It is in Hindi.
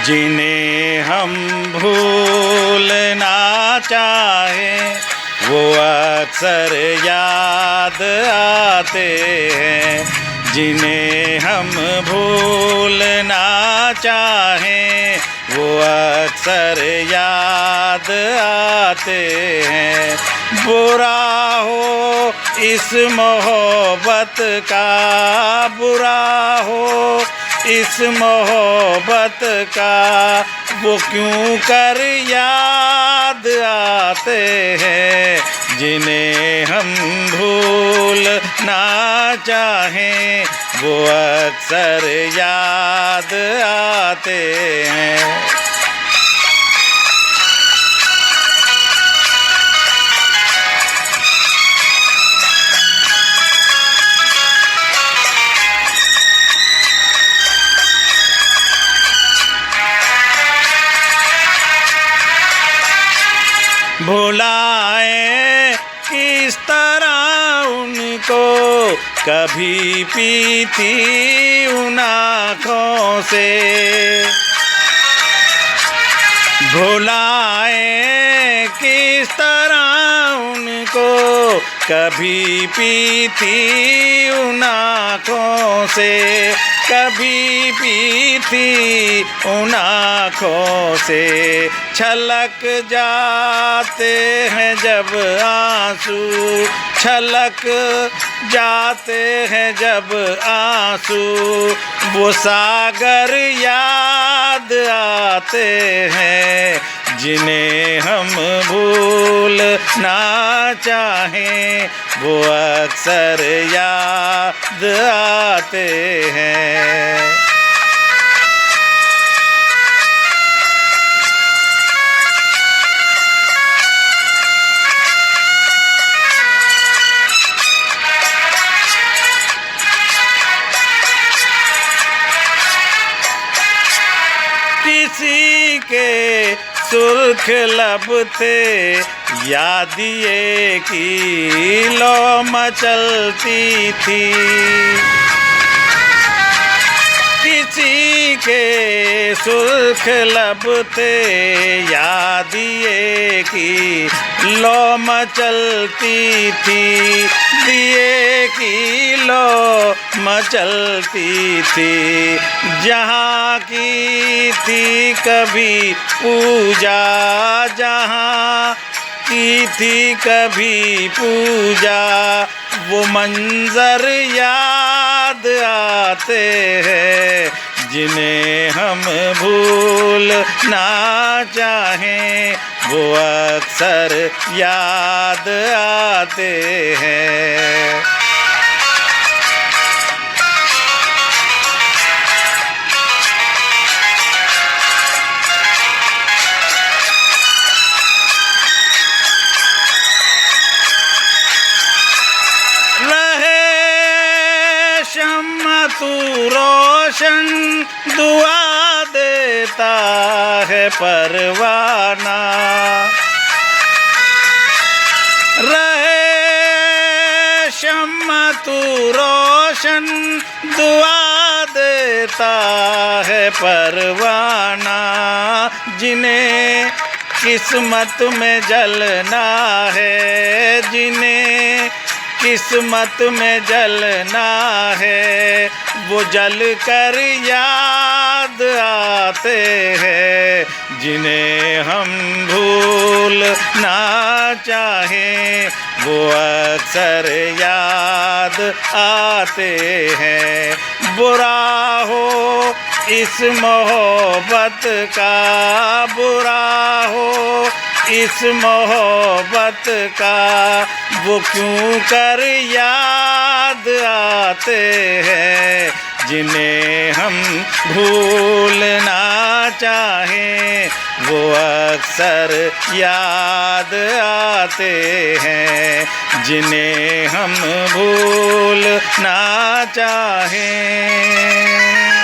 जिन्हें हम भूलना चाहें वो अक्सर याद आते हैं। जिन्हें हम भूलना चाहें वो अक्सर याद आते हैं। बुरा हो इस मोहब्बत का, बुरा हो इस मोहब्बत का, वो क्यों कर याद आते हैं। जिन्हें हम भूलना चाहें वो अक्सर याद आते हैं। भुलाए किस तरह उनको कभी पीती उन आँखों से। भुलाए किस तरह उनको कभी पीती उन आँखों से, कभी पीती उन आँखों से। छलक जाते हैं जब आंसू, छलक जाते हैं जब आंसू, वो सागर याद आते हैं। जिन्हें हम भूलना चाहें वो अक्सर याद आते हैं। किसी के सुर्ख लब थे याद ये की लो मचलती थी। किसी के सुर्ख लब थे याद ये की लो मचलती थी, दिए की लो मचलती थी। जहाँ की थी कभी पूजा, जहाँ की थी कभी पूजा, वो मंजर याद आते हैं। जिन्हें हम भूलना चाहें वो अक्सर याद आते हैं। तू रोशन दुआ देता है परवाना, रहे शम्मा तू रोशन दुआ देता है परवाना। जिन्हें किस्मत में जलना है, जिन्हें किस्मत में जलना है, वो जल कर याद आते हैं। जिन्हें हम भूलना चाहें वो अक्सर याद आते हैं। बुरा हो इस मोहब्बत का, बुरा हो इस मोहब्बत का, वो क्यों कर याद आते हैं। जिन्हें हम भूलना चाहें वो अक्सर याद आते हैं। जिन्हें हम भूलना चाहें।